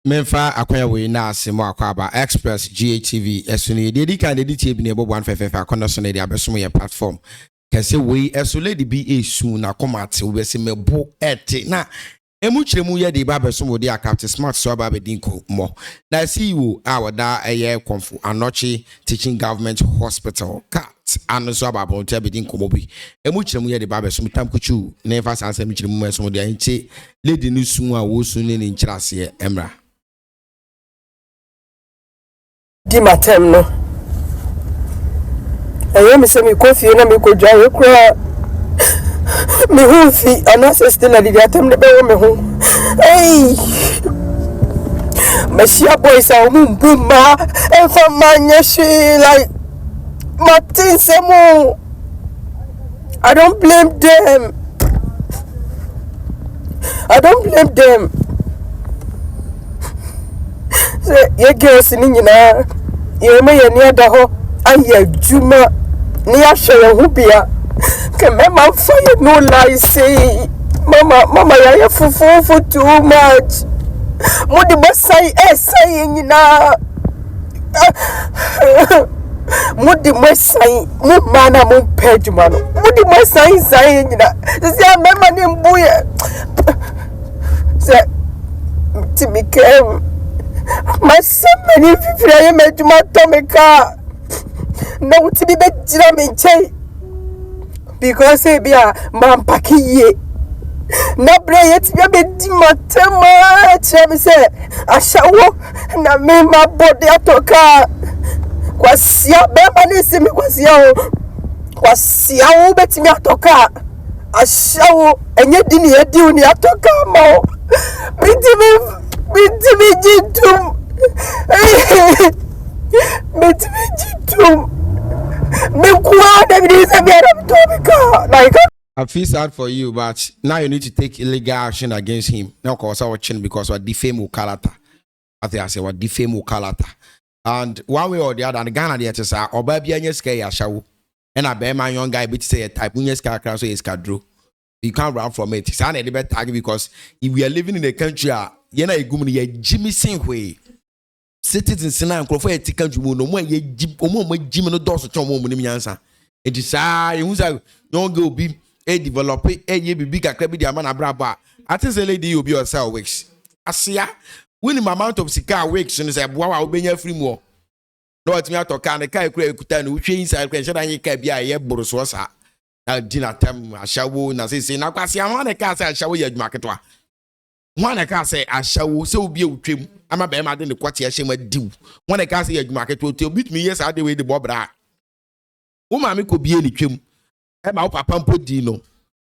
Menfa akwanya we na asemo akwaba Express GATV esuni dedi kan dedi tie bi ne bo 155 akono so na dia besom ye platform kese we esule di bi esu na komate we se mebo ete na emu kiremu ye di ba besom di Capt smart so ba be dinko mo na CEO awada eye konfu anochi teaching government hospital Capt anu so ba bo te be dinko mo bi emu kiremu ye di ba besom tam kuchu na fa sanse mu kiremu mesom di anche lady ni su a wo su ne ni nkrase emra di matem no ayo mi se mi kofi na mi ko jawe kura mi hu fi anase still di atem ne be wo me hu hey mashia boys a mbuma e fa manya shi like Martin Semo. I don't blame them. Ye girls ni nyina ye me ye ni ada ho aye juma ni ahwe ho bia ke me ma fa ye no lie say mama ya fufu too much mo di masai say nyina mo di masai mo mana mo pejuma no mo di masai say nyina se me ma ni mbuye se timike my son many fifty made my Tomika. No to be better because he be a man packy. No play it be a bit much. Say, I shall walk and I made my body a toka. Was your bemanism was your bet me a toka. I shall and you didn't do me a toka more. Jitum. I feel sad for you, but now you need to take illegal action against him. Now, cause I watching because we defame Ukalata. I think I say we defame Ukalata. And one way or the other, and Ghana the say, or baby, I just say show. And I bet my young guy bit say a type when you scare so you you can't run from it. It's not a bad tag because if we are living in a country, you know, a Jimmy Singway. Citizens in an crofay country no more ye Jimmy no dos to answer. It is who's a young girl be a developer, a ye be bigger crabby the man abraba. I think the lady will be yourself weeks. I see ya. When my amount of cigar weeks and say, wow, I'll be your free more. No, it's me out of can the car create which inside question and you can be a ye boros was dinner time I shall na say na kwase amana ka say ashawo ya adwumaketwa wana ka say ashawo say obi utwem ama be ma de ne kwate ya hyem adiw wana ka say ya adwumaketwa to bitumi yes ade we de bobra wo ma me ko bie ne twem e ma wo papa mpodi no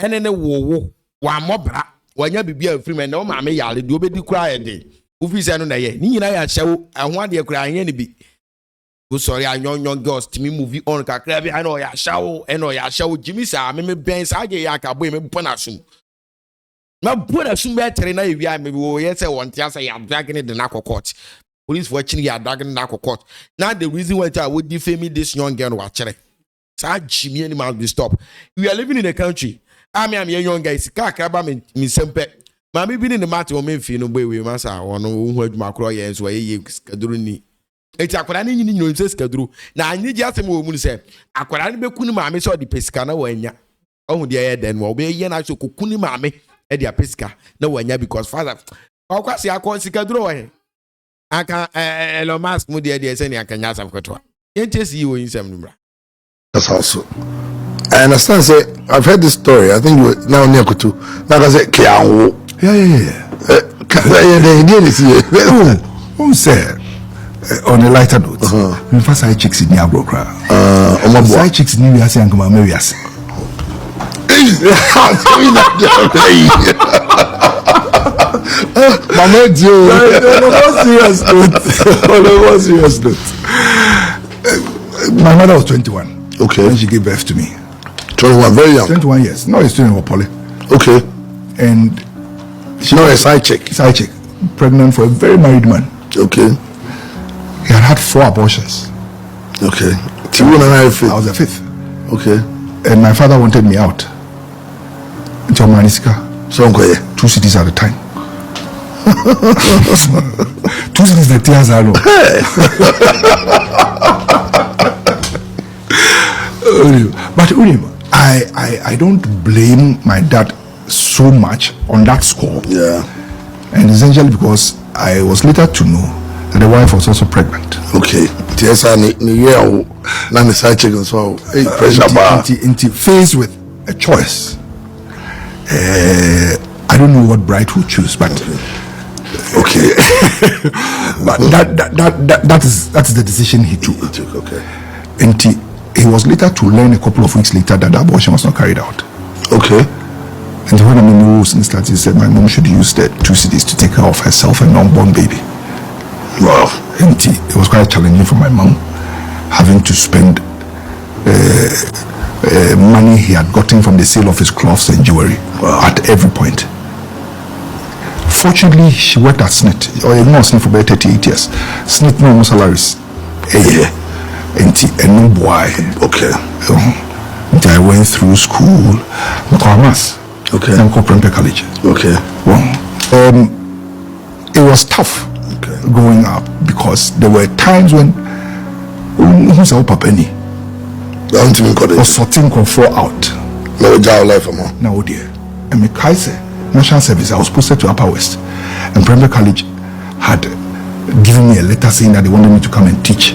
ene ne wo wa mobra wanya bibia afiri me na wo ma me yale de obedi kura ye de wo fi say no na ye ni nyina ya ashawo ahwa de kura anye ne bi. Sorry, I young girls to me movie on Kakrabi. I know ya show and ya show Jimmy sa me benz I get yaka boy me ponasum. Na ponasum better na if ya me wo yes one tia say I'm dragging the narco court. Police watching ya dragging the narco court. Now the reason why I would defame this young girl watching. Sa Jimmy any man be stop. We are living in a country. I'm a young guy. Kakraba me sempe. Mami been in the matter o me fi no boy we masa ono hu adwuma kro ye so ye kaduru ni. Eti akwara ni nyini nyino nse skaduru na anyi gi asem wo mu se akwara ni bekunu maame so di pesika na wanya ohun de ye den wo be ye na so kokuni maame e di pesika na wanya because father okwase akọ skaduru wo he aka Elon Musk mu de se ni akanya asam kotwa yentesi wo insem numra. That's also I understand say I've heard this story. I think you now near Kutu now I say kiawo who said on a lighter note, we first side chicks in the agro crowd. Side chicks in the Asian come marry us. Mama, serious note. My mother was 21. Okay. When she gave birth to me. 21, very young. 21 years. No, it's student of poly. Okay. And she was a side chick. Side chick. Pregnant for a very married man. Okay. He had 4 abortions. Okay. I was the 5th. Okay. And my father wanted me out. Into Manisika. So 2 cities at a time. 2 cities the Tèàrs are low. But I don't blame my dad so much on that score. Yeah. And essentially because I was later to know that the wife was also pregnant. Okay. Yes, I need now the side chicken so pressure bar. Faced with a choice. I don't know what bride would choose, but okay. but that is the decision he took. Okay. And he was later to learn a couple of weeks later that the abortion was not carried out. Okay. And when I'm in the rules and he said my mom should use the 2 cities to take care of herself and unborn baby. Wow. And it was quite challenging for my mom, having to spend money he had gotten from the sale of his cloths and jewelry at every point. Fortunately, she worked at SNIT, or not SNIT for about 38 years. SNIT no salaries a year. And no boy. Okay. I went through school, mass. Okay. And Capt college. Okay. Well, it was tough growing up because there were times when who's our papani was sorting comfort out. No job life, Now, dear, and my Kaiser National Service, I was posted to Upper West, and Premier College had given me a letter saying that they wanted me to come and teach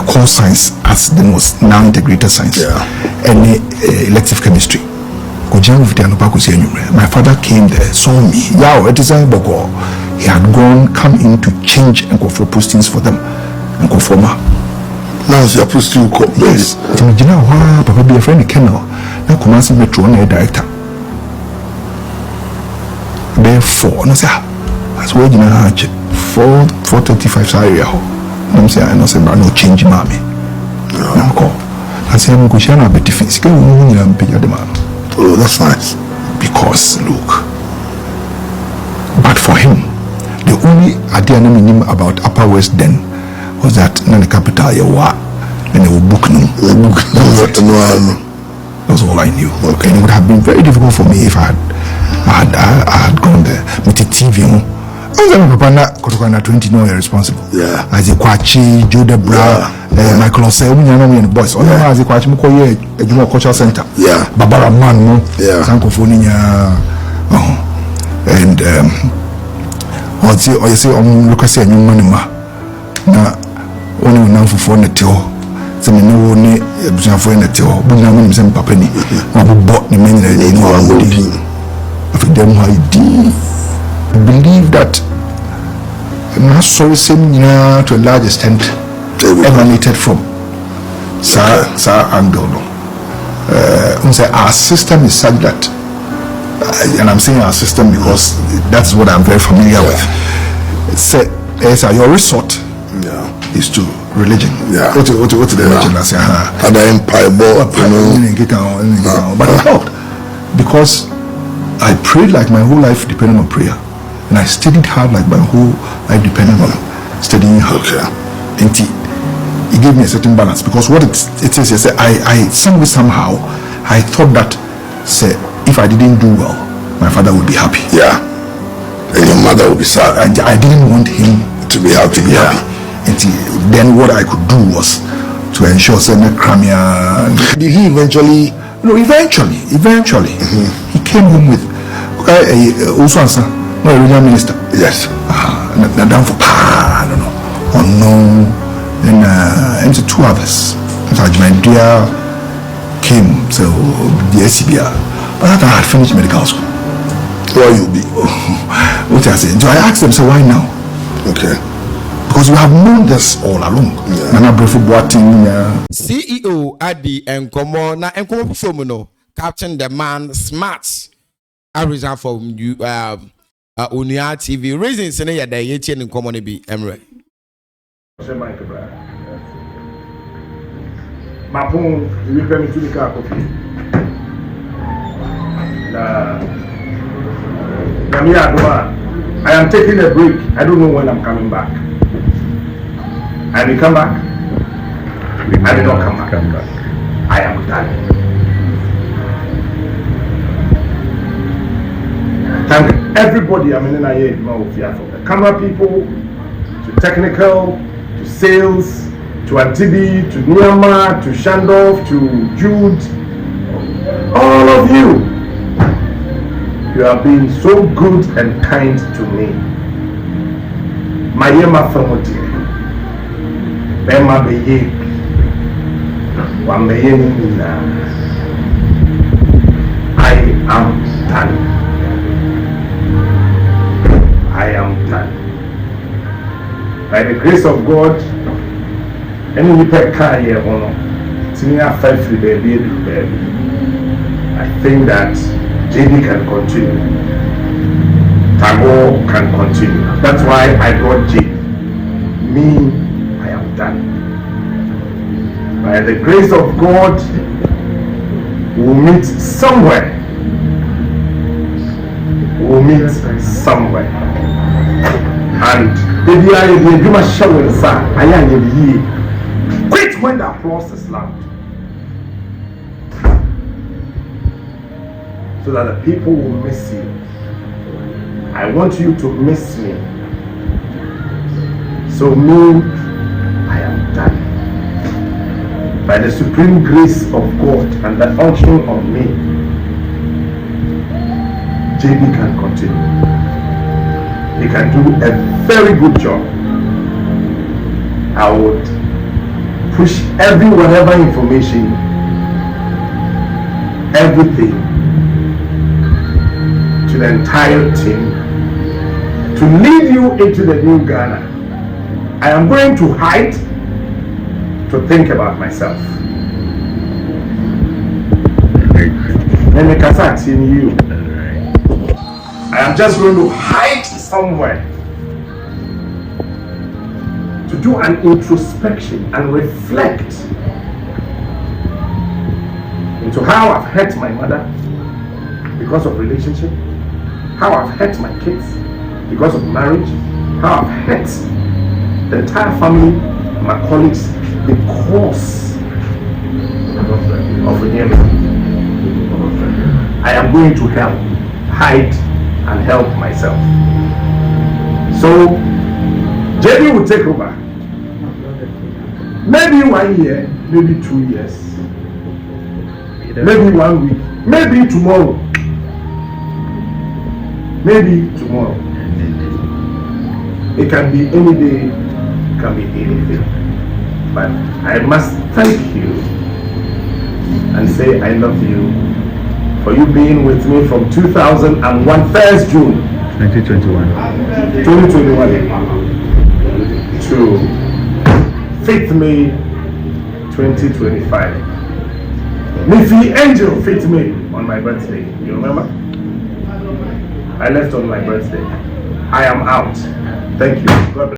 core science as the most now integrated science and elective chemistry. My father came there, saw me. He had come in to change and go for postings for them and conform. Now you're supposed to go. Yes. Papa be a friend of Kennel. Now Kumasi Metro on a director. Therefore, no sir. That's where you know 435 area. I'm saying I know say no change mommy. No call. I say I'm going to be defense. Oh, that's nice. Because look, but for him, the only idea I knew about Upper West then was that in the capital you were, and they would book no. That's all I knew. Okay, and it would have been very difficult for me if I had gone there with the TV. I was Papa 20 no responsible. Yeah. As a Kwachi, Joe Debra, Michael Osei, and boys. All as a Kwachi Mukoye, a Junior Cultural Center. Yeah. Barbara Man, Sankophonia. And or you say on Lucas and Manima. Now, only now for phone at all. Some no one for in the tail, but now when some papani, I bought the men that they know I'm doing. After them, I believe that not sorry saying to a large extent emanated from Sir Angle. Our system is such that, and I'm saying our system because that's what I'm very familiar with. Say, your resort is to religion. Yeah. What the religion? Other empire, but it helped because I prayed like my whole life depended on prayer, and I studied hard like my whole life depended on studying hard. And it gave me a certain balance because what it is, you say, I somehow I thought that say if I didn't do well, my father would be happy. Yeah. And your mother would be sad. And I didn't want him to be happy. Yeah. And then what I could do was to ensure did he eventually? No, eventually he came home with also answer no a regional minister. Yes. Down for I don't know unknown and to 2 others. My dear came so the SCBR, but after I had finished medical school. Where you be? What I said, so I asked them, so why now? Okay. Because we have known this all along. CEO Adi Enkomo na Enkomo perform no captain the man smart. I resign from you Onua TV. Reason say na da ye tie Enkomo ne bi Emre. Mapon, you permit to the car copy. I am taking a break. I don't know when I'm coming back. I will come back. I will not come back. I am done. Thank you. everybody, I mean, from the camera people, to technical, to sales, to Antibi, to Niama, to Shandov, to Jude, all of you, you have been so good and kind to me. My Yema Famoti, Bema Beye, Wambeye, I am done. I am done. By the grace of God, any car here, senior 5 free baby. I think that JD can continue. Tago can continue. That's why I brought JD. Me, I am done. By the grace of God, we'll meet somewhere. We'll meet somewhere. And maybe I will do my show inside. I am quit when the applause is loud. So that the people will miss you. I want you to miss me. So me, I am done. By the supreme grace of God and the unction of me, JB can continue. He can do a very good job. I would push whatever information, everything to the entire team to lead you into the new Ghana. I am going to hide to think about myself. Then the Kazakh in you. I am just going to hide somewhere to do an introspection and reflect into how I've hurt my mother because of relationship, how I've hurt my kids because of marriage, how I've hurt the entire family, my colleagues, because of enemy. I am going to hide and help myself. So JB will take over. Maybe 1 year, maybe 2 years, maybe 1 week, maybe tomorrow. Maybe tomorrow. It can be any day, it can be anything. But I must thank you and say I love you for you being with me from 2001, 1st June 2021 to 5th May 2025. Miffy Angel fit me on my birthday. You remember? I left on my birthday. I am out. Thank you. God bless.